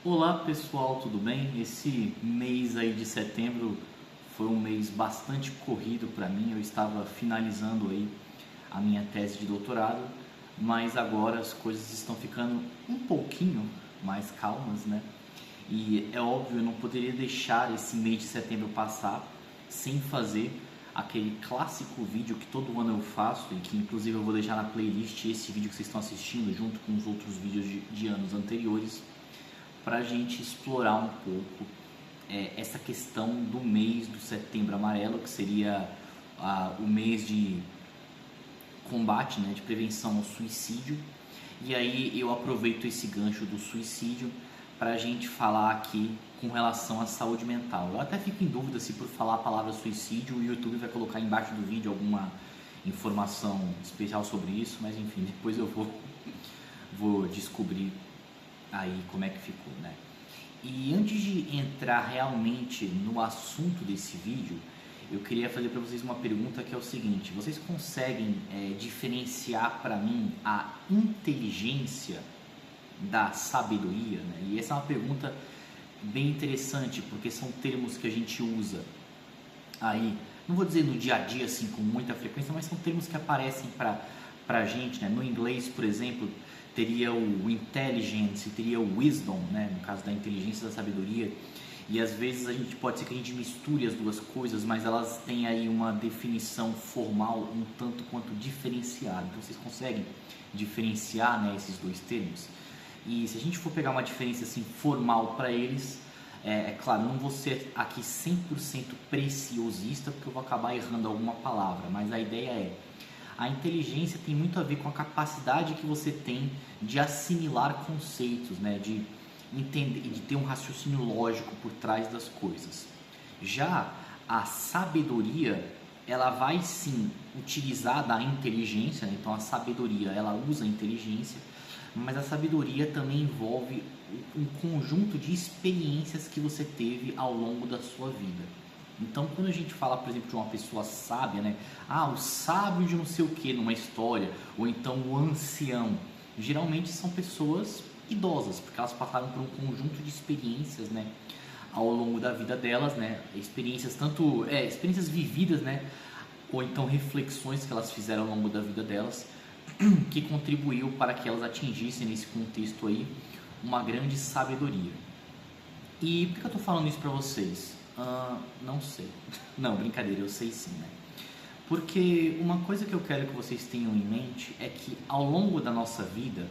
Olá pessoal, tudo bem? Esse mês aí de setembro foi um mês bastante corrido para mim. Eu estava finalizando aí a minha tese de doutorado, mas agora as coisas estão ficando um pouquinho mais calmas, né? E é óbvio, eu não poderia deixar esse mês de setembro passar sem fazer aquele clássico vídeo que todo ano eu faço e que inclusive eu vou deixar na playlist esse vídeo que vocês estão assistindo junto com os outros vídeos de anos anteriores, para a gente explorar um pouco essa questão do mês do Setembro Amarelo, que seria o mês de combate, né, de prevenção ao suicídio. E aí eu aproveito esse gancho do suicídio para a gente falar aqui com relação à saúde mental. Eu até fico em dúvida se por falar a palavra suicídio o YouTube vai colocar embaixo do vídeo alguma informação especial sobre isso, mas enfim, depois eu vou descobrir aí como é que ficou, né? E antes de entrar realmente no assunto desse vídeo, eu queria fazer para vocês uma pergunta que é o seguinte: vocês conseguem diferenciar para mim a inteligência da sabedoria, né? E essa é uma pergunta bem interessante, porque são termos que a gente usa aí, não vou dizer no dia a dia assim com muita frequência, mas são termos que aparecem para a gente, né? No inglês, por exemplo, teria o intelligence, teria o wisdom, né? No caso da inteligência, da sabedoria. E às vezes pode ser que a gente misture as duas coisas, mas elas têm aí uma definição formal um tanto quanto diferenciada. Então vocês conseguem diferenciar, né, esses dois termos? E se a gente for pegar uma diferença assim formal para eles, é claro, não vou ser aqui 100% preciosista, porque eu vou acabar errando alguma palavra, mas a ideia é: a inteligência tem muito a ver com a capacidade que você tem de assimilar conceitos, né? De entender, de ter um raciocínio lógico por trás das coisas. Já a sabedoria, ela vai sim utilizar da inteligência, né? Então a sabedoria, ela usa a inteligência, mas a sabedoria também envolve um conjunto de experiências que você teve ao longo da sua vida. Então, quando a gente fala, por exemplo, de uma pessoa sábia, né? O sábio de não sei o que numa história, ou então o ancião, geralmente são pessoas idosas, porque elas passaram por um conjunto de experiências, né, ao longo da vida delas, né? Experiências experiências vividas, né? Ou então reflexões que elas fizeram ao longo da vida delas, que contribuiu para que elas atingissem nesse contexto aí uma grande sabedoria. E por que eu estou falando isso para vocês? Não sei. Não, brincadeira, eu sei sim, né? Porque uma coisa que eu quero que vocês tenham em mente é que ao longo da nossa vida,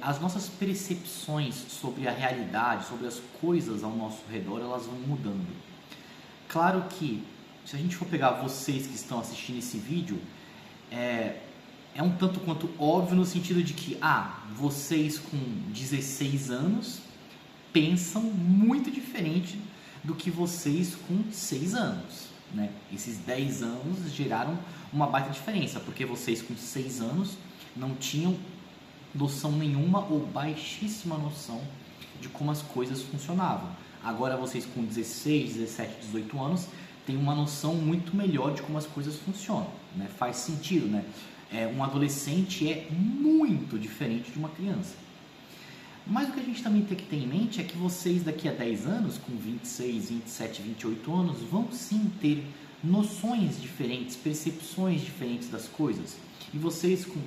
as nossas percepções sobre a realidade, sobre as coisas ao nosso redor, elas vão mudando. Claro que, se a gente for pegar vocês que estão assistindo esse vídeo, é um tanto quanto óbvio no sentido de que, vocês com 16 anos pensam muito diferente do que vocês com 6 anos, né? Esses 10 anos geraram uma baita diferença, porque vocês com 6 anos não tinham noção nenhuma ou baixíssima noção de como as coisas funcionavam. Agora vocês com 16, 17, 18 anos têm uma noção muito melhor de como as coisas funcionam, né? Faz sentido, né? Um adolescente é muito diferente de uma criança. Mas o que a gente também tem que ter em mente é que vocês daqui a 10 anos, com 26, 27, 28 anos, vão sim ter noções diferentes, percepções diferentes das coisas. E vocês com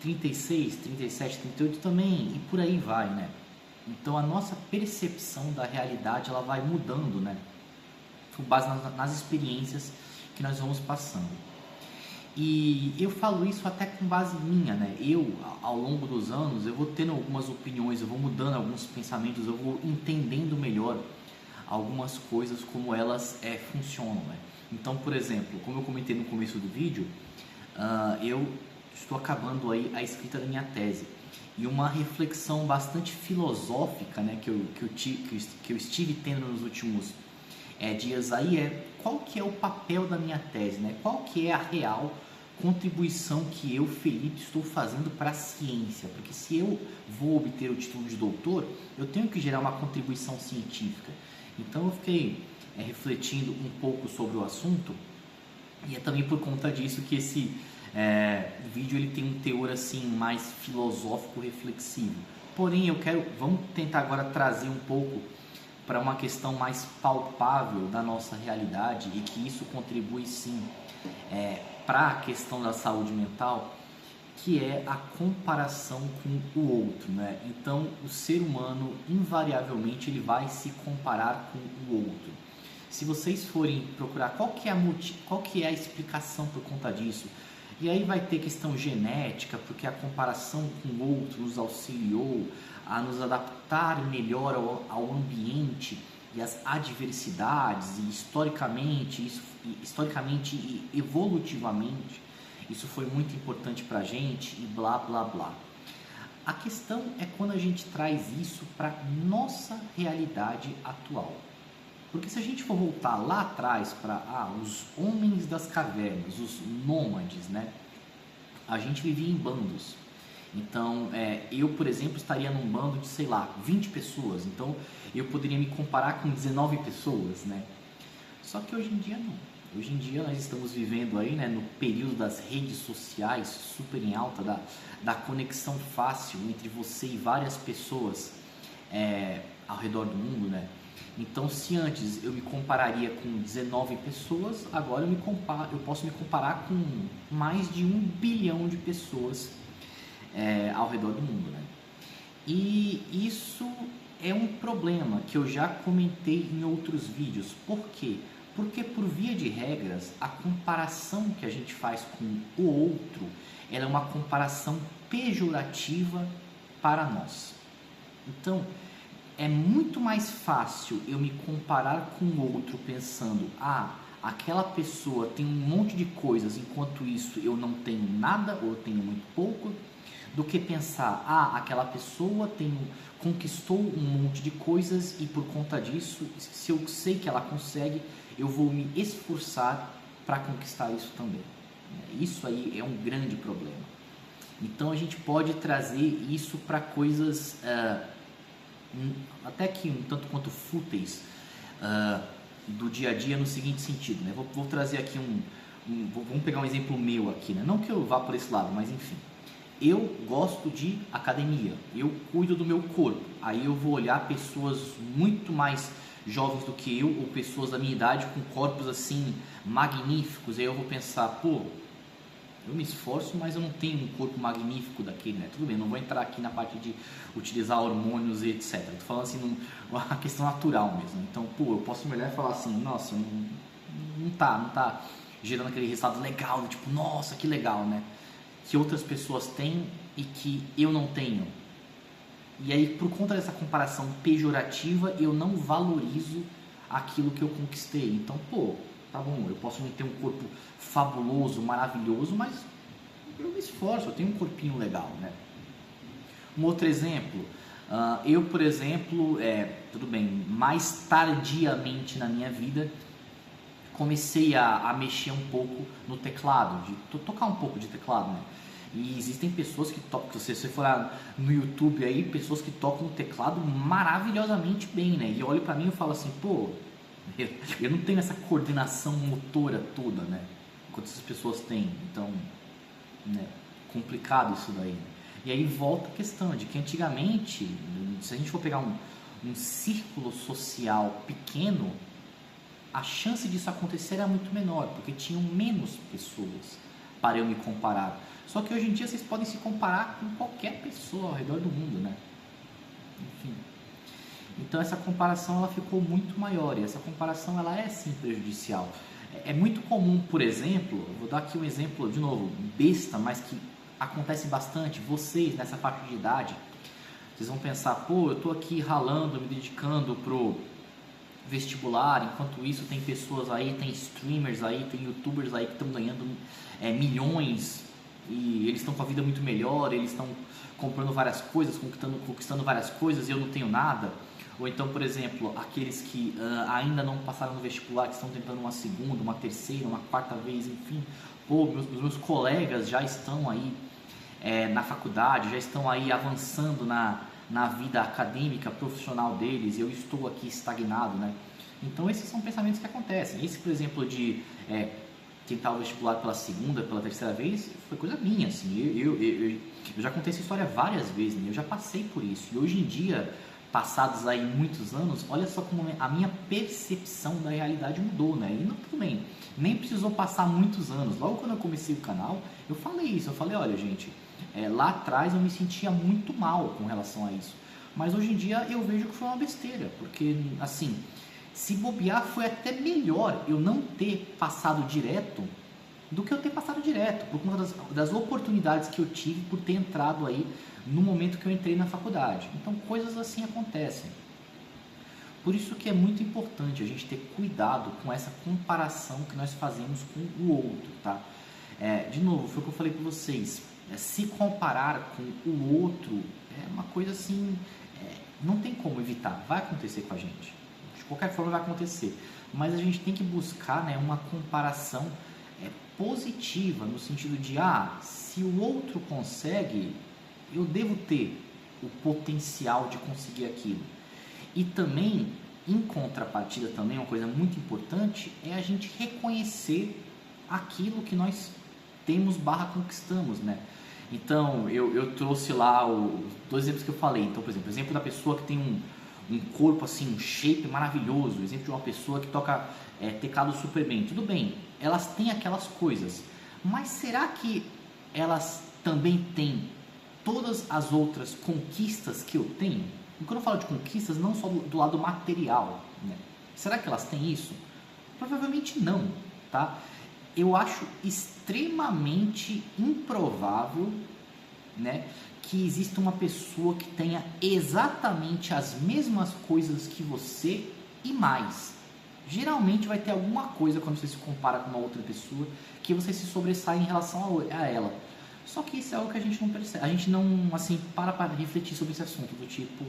36, 37, 38 também, e por aí vai, né? Então a nossa percepção da realidade, ela vai mudando, né? Com base nas experiências que nós vamos passando. E eu falo isso até com base minha, né? Eu, ao longo dos anos, eu vou tendo algumas opiniões, eu vou mudando alguns pensamentos, eu vou entendendo melhor algumas coisas, como elas funcionam, né? Então, por exemplo, como eu comentei no começo do vídeo, eu estou acabando aí a escrita da minha tese. E uma reflexão bastante filosófica, né, que eu estive tendo nos últimos dias aí qual que é o papel da minha tese, né? Qual que é a real contribuição que eu, Felipe, estou fazendo para a ciência? Porque se eu vou obter o título de doutor, eu tenho que gerar uma contribuição científica. Então eu fiquei refletindo um pouco sobre o assunto, e é também por conta disso que esse vídeo ele tem um teor assim mais filosófico reflexivo, Porém, vamos tentar agora trazer um pouco para uma questão mais palpável da nossa realidade e que isso contribui sim para a questão da saúde mental, que é a comparação com o outro, né? Então, o ser humano invariavelmente ele vai se comparar com o outro. Se vocês forem procurar qual que é a explicação por conta disso, e aí vai ter questão genética, porque a comparação com o outro nos auxiliou a nos adaptar melhor ao ambiente e às adversidades, e historicamente e evolutivamente, isso foi muito importante para a gente e blá blá blá. A questão é quando a gente traz isso para nossa realidade atual. Porque se a gente for voltar lá atrás para os homens das cavernas, os nômades, né? A gente vivia em bandos. Então, eu, por exemplo, estaria num bando de, sei lá, 20 pessoas. Então, eu poderia me comparar com 19 pessoas, né? Só que hoje em dia não. Hoje em dia nós estamos vivendo aí, né, no período das redes sociais, super em alta, da conexão fácil entre você e várias pessoas ao redor do mundo, né? Então, se antes eu me compararia com 19 pessoas, agora eu posso me comparar com mais de 1 bilhão de pessoas ao redor do mundo, né? E isso é um problema que eu já comentei em outros vídeos. Por quê? Porque, por via de regras, a comparação que a gente faz com o outro, ela é uma comparação pejorativa para nós. Então, é muito mais fácil eu me comparar com o outro pensando, aquela pessoa tem um monte de coisas, enquanto isso eu não tenho nada ou eu tenho muito pouco, do que pensar, aquela pessoa conquistou um monte de coisas e por conta disso, se eu sei que ela consegue, eu vou me esforçar para conquistar isso também. Isso aí é um grande problema. Então a gente pode trazer isso para coisas até que um tanto quanto fúteis do dia a dia no seguinte sentido, né? Vou trazer aqui vamos pegar um exemplo meu aqui, né? Não que eu vá por esse lado, mas enfim. Eu gosto de academia, eu cuido do meu corpo, aí eu vou olhar pessoas muito mais jovens do que eu, ou pessoas da minha idade com corpos assim magníficos, aí eu vou pensar, eu me esforço, mas eu não tenho um corpo magnífico daquele, né? Tudo bem, não vou entrar aqui na parte de utilizar hormônios e etc. Estou falando assim, uma questão natural mesmo. Então, eu posso me olhar e falar assim, nossa, não tá gerando aquele resultado legal, tipo, nossa, que legal, né? Que outras pessoas têm e que eu não tenho. E aí, por conta dessa comparação pejorativa, eu não valorizo aquilo que eu conquistei. Então, tá bom, eu posso não ter um corpo fabuloso, maravilhoso, mas eu me esforço, eu tenho um corpinho legal, né? Um outro exemplo, eu, por exemplo, tudo bem, mais tardiamente na minha vida, comecei a mexer um pouco no teclado, de tocar um pouco de teclado, né? E existem pessoas que tocam, se você for no YouTube aí, pessoas que tocam o teclado maravilhosamente bem, né? E eu olho pra mim e falo assim, eu não tenho essa coordenação motora toda, né? Enquanto essas pessoas têm. Então, né? Complicado isso daí. E aí volta a questão de que antigamente, se a gente for pegar um círculo social pequeno, a chance disso acontecer era muito menor, porque tinham menos pessoas para eu me comparar. Só que hoje em dia vocês podem se comparar com qualquer pessoa ao redor do mundo, né? Enfim. Então essa comparação ela ficou muito maior e essa comparação ela é sim prejudicial. É muito comum, por exemplo, vou dar aqui um exemplo de novo, besta, mas que acontece bastante, vocês nessa faixa de idade, vocês vão pensar, eu tô aqui ralando, me dedicando pro vestibular, enquanto isso tem pessoas aí, tem streamers aí, tem youtubers aí que estão ganhando milhões e eles estão com a vida muito melhor, eles estão comprando várias coisas, conquistando várias coisas e eu não tenho nada. Ou então, por exemplo, aqueles que ainda não passaram no vestibular, que estão tentando uma segunda, uma terceira, uma quarta vez, enfim. Meus colegas já estão aí na faculdade, já estão aí avançando na vida acadêmica, profissional deles, e eu estou aqui estagnado, né? Então esses são pensamentos que acontecem. Esse, por exemplo, de tentar o vestibular pela segunda, pela terceira vez, foi coisa minha, assim. Eu já contei essa história várias vezes, né? Eu já passei por isso. E hoje em dia, passados aí muitos anos, olha só como a minha percepção da realidade mudou, né? E não, tudo bem, nem precisou passar muitos anos. Logo quando eu comecei o canal, eu falei isso. Eu falei, olha, gente, lá atrás eu me sentia muito mal com relação a isso. Mas hoje em dia eu vejo que foi uma besteira, porque, assim, se bobear foi até melhor eu não ter passado direto do que eu ter passado direto, por conta das oportunidades que eu tive por ter entrado aí no momento que eu entrei na faculdade. Então coisas assim acontecem. Por isso que é muito importante a gente ter cuidado com essa comparação que nós fazemos com o outro, tá? De novo, foi o que eu falei para vocês, se comparar com o outro é uma coisa assim, não tem como evitar, vai acontecer com a gente. De qualquer forma vai acontecer, mas a gente tem que buscar, né, uma comparação positiva, no sentido de, se o outro consegue, eu devo ter o potencial de conseguir aquilo. E também, em contrapartida, também uma coisa muito importante é a gente reconhecer aquilo que nós temos / conquistamos, né? Então, eu trouxe lá os 2 exemplos que eu falei. Então, por exemplo, o exemplo da pessoa que tem um corpo assim, um shape maravilhoso, o exemplo de uma pessoa que toca teclado super bem. Tudo bem, elas têm aquelas coisas, mas será que elas também têm todas as outras conquistas que eu tenho? E quando eu falo de conquistas, não só do lado material, né? Será que elas têm isso? Provavelmente não, tá? Eu acho extremamente improvável, né, que exista uma pessoa que tenha exatamente as mesmas coisas que você e mais. Geralmente vai ter alguma coisa quando você se compara com uma outra pessoa que você se sobressai em relação a ela. Só que isso é algo que a gente não percebe, a gente não, assim, para refletir sobre esse assunto, do tipo,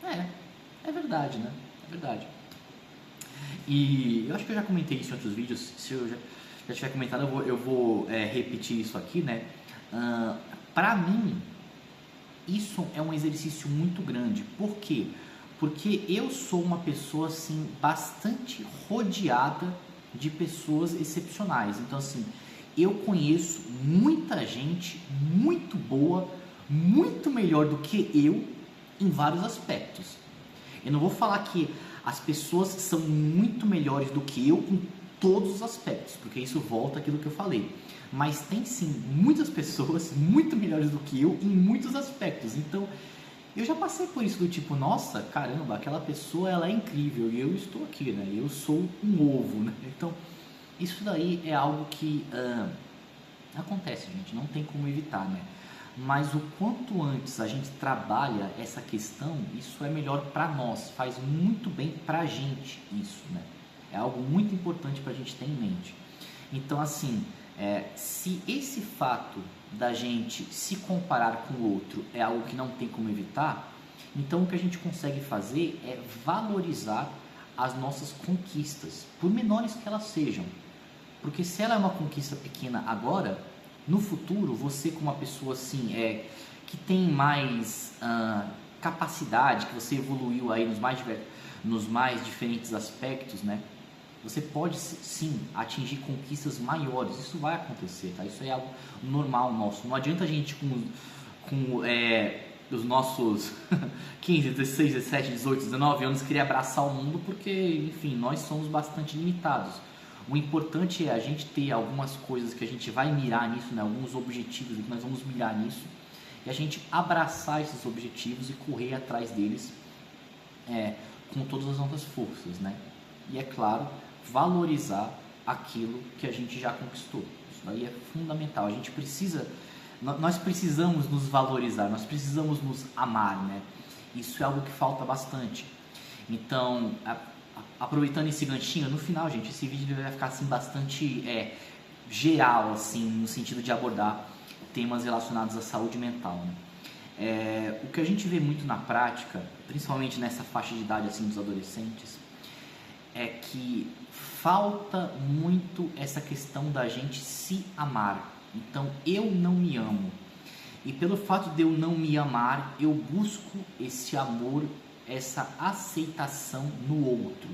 é verdade, né? É verdade. E eu acho que eu já comentei isso em outros vídeos. Se eu já tiver comentado, eu vou repetir isso aqui, né? Pra mim, isso é um exercício muito grande. Por quê? Porque eu sou uma pessoa, assim, bastante rodeada de pessoas excepcionais. Então, assim, eu conheço muita gente muito boa, muito melhor do que eu em vários aspectos. Eu não vou falar que as pessoas são muito melhores do que eu em todos os aspectos, porque isso volta àquilo que eu falei. Mas tem sim muitas pessoas muito melhores do que eu em muitos aspectos. Então, eu já passei por isso do tipo, nossa, caramba, aquela pessoa ela é incrível e eu estou aqui, né? Eu sou um ovo, né? Então, isso daí é algo que acontece, gente, não tem como evitar, né? Mas o quanto antes a gente trabalha essa questão, isso é melhor para nós, faz muito bem pra gente isso, né? É algo muito importante pra gente ter em mente. Então, assim, se esse fato da gente se comparar com o outro é algo que não tem como evitar, então o que a gente consegue fazer é valorizar as nossas conquistas, por menores que elas sejam. Porque se ela é uma conquista pequena agora, no futuro, você como uma pessoa assim, que tem mais capacidade, que você evoluiu aí nos mais diferentes aspectos, né? Você pode sim atingir conquistas maiores, isso vai acontecer, tá? Isso é algo normal nosso. Não adianta a gente com os nossos 15, 16, 17, 18, 19 anos querer abraçar o mundo, porque, enfim, nós somos bastante limitados. O importante é a gente ter algumas coisas que a gente vai mirar nisso, né? Alguns objetivos que nós vamos mirar nisso, e a gente abraçar esses objetivos e correr atrás deles com todas as nossas forças, né? E é claro, valorizar aquilo que a gente já conquistou. Isso daí é fundamental. A gente precisa, nós precisamos nos valorizar, nós precisamos nos amar, né? Isso é algo que falta bastante. Então, aproveitando esse ganchinho, no final, gente, esse vídeo vai ficar assim bastante geral, assim, no sentido de abordar temas relacionados à saúde mental, né? O que a gente vê muito na prática, principalmente nessa faixa de idade assim dos adolescentes, é que falta muito essa questão da gente se amar. Então, eu não me amo. E pelo fato de eu não me amar, eu busco esse amor, essa aceitação no outro.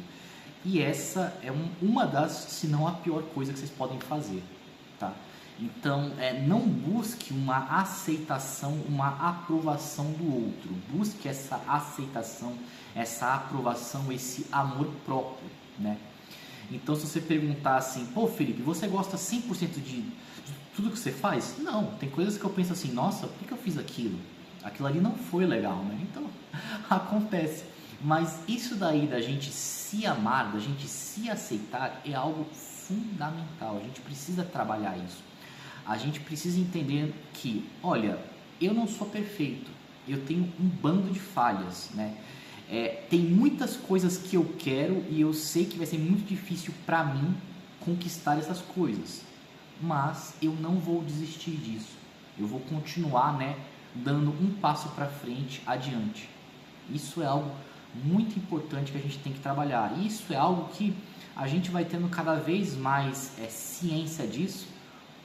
E essa é uma das, se não a pior coisa que vocês podem fazer, tá? Então, não busque uma aceitação, uma aprovação do outro. Busque essa aceitação, essa aprovação, esse amor próprio, né? Então, se você perguntar assim, pô, Felipe, você gosta 100% de tudo que você faz? Não, tem coisas que eu penso assim, nossa, por que eu fiz aquilo? Aquilo ali não foi legal, né? Então, acontece. Mas isso daí da gente se amar, da gente se aceitar, é algo fundamental. A gente precisa trabalhar isso. A gente precisa entender que, olha, eu não sou perfeito, eu tenho um bando de falhas, né? Tem muitas coisas que eu quero e eu sei que vai ser muito difícil para mim conquistar essas coisas, mas eu não vou desistir disso. Eu vou continuar, né, dando um passo para frente, adiante. Isso é algo muito importante que a gente tem que trabalhar. Isso é algo que a gente vai tendo cada vez mais ciência disso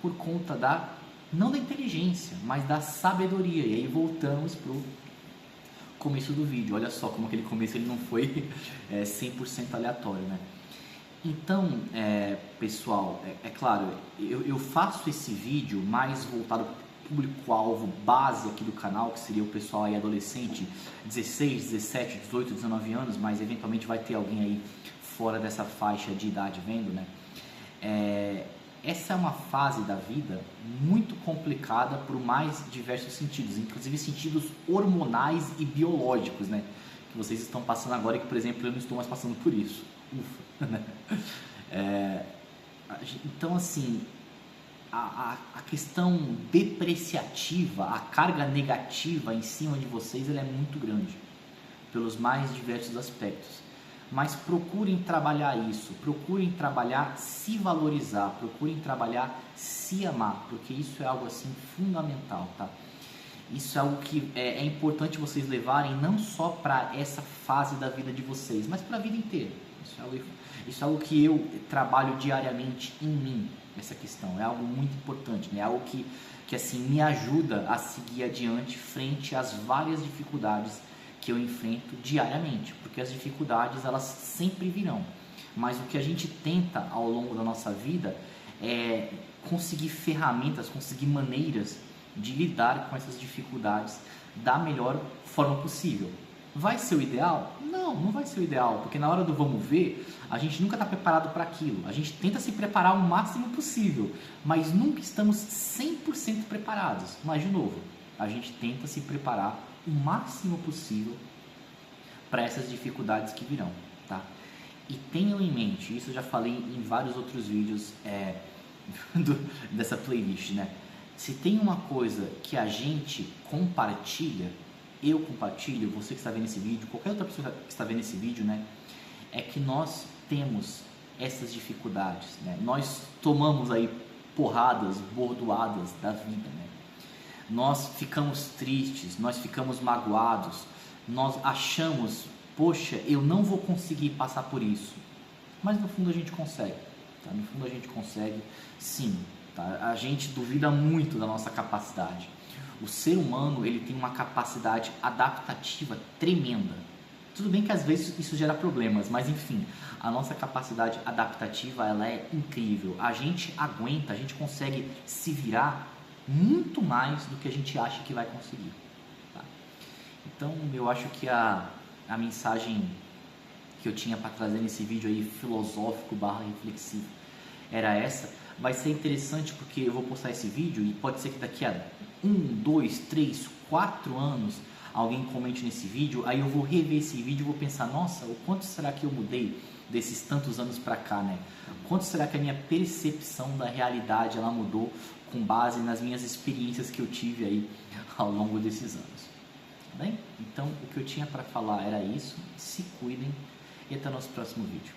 por conta não da inteligência, mas da sabedoria. E aí voltamos pro começo do vídeo. Olha só como aquele começo ele não foi 100% aleatório, né? Então, pessoal, claro, eu faço esse vídeo mais voltado para o público-alvo base aqui do canal, que seria o pessoal aí adolescente, 16, 17, 18, 19 anos, mas eventualmente vai ter alguém aí fora dessa faixa de idade vendo, né? Essa é uma fase da vida muito complicada por mais diversos sentidos, inclusive sentidos hormonais e biológicos, né? Que vocês estão passando agora e que, por exemplo, eu não estou mais passando por isso. Ufa, né? Então, assim, a questão depreciativa, a carga negativa em cima de vocês, ela é muito grande, pelos mais diversos aspectos. Mas procurem trabalhar isso, procurem trabalhar se valorizar, procurem trabalhar se amar, porque isso é algo assim fundamental, tá? Isso é algo que é importante vocês levarem não só para essa fase da vida de vocês, mas para a vida inteira. Isso é algo que eu trabalho diariamente em mim, essa questão. É algo muito importante, né? É algo que assim, me ajuda a seguir adiante frente às várias dificuldades que eu enfrento diariamente, porque as dificuldades elas sempre virão, mas o que a gente tenta ao longo da nossa vida é conseguir ferramentas, conseguir maneiras de lidar com essas dificuldades da melhor forma possível. Vai ser o ideal? Não, não vai ser o ideal, porque na hora do vamos ver, a gente nunca está preparado para aquilo. A gente tenta se preparar o máximo possível, mas nunca estamos 100% preparados. Mas, de novo, a gente tenta se preparar o máximo possível para essas dificuldades que virão, tá? E tenham em mente, isso eu já falei em vários outros vídeos dessa playlist, né? Se tem uma coisa que a gente compartilha, eu compartilho, você que está vendo esse vídeo, qualquer outra pessoa que está vendo esse vídeo, né? É que nós temos essas dificuldades, né? Nós tomamos aí porradas, bordoadas da vida, né? Nós ficamos tristes, nós ficamos magoados, nós achamos, poxa, eu não vou conseguir passar por isso, mas no fundo a gente consegue, tá? No fundo a gente consegue, sim, tá? A gente duvida muito da nossa capacidade. O ser humano, ele tem uma capacidade adaptativa tremenda. Tudo bem que às vezes isso gera problemas, mas enfim, a nossa capacidade adaptativa, ela é incrível. A gente aguenta, a gente consegue se virar muito mais do que a gente acha que vai conseguir, tá? Então eu acho que a mensagem que eu tinha para trazer nesse vídeo aí filosófico / reflexivo era essa. Vai ser interessante porque eu vou postar esse vídeo e pode ser que daqui a 1, 2, 3, 4 anos alguém comente nesse vídeo, aí eu vou rever esse vídeo e vou pensar, nossa, o quanto será que eu mudei desses tantos anos para cá, né? Quanto será que a minha percepção da realidade ela mudou com base nas minhas experiências que eu tive aí ao longo desses anos. Tá bem? Então, o que eu tinha para falar era isso. Se cuidem e até o nosso próximo vídeo.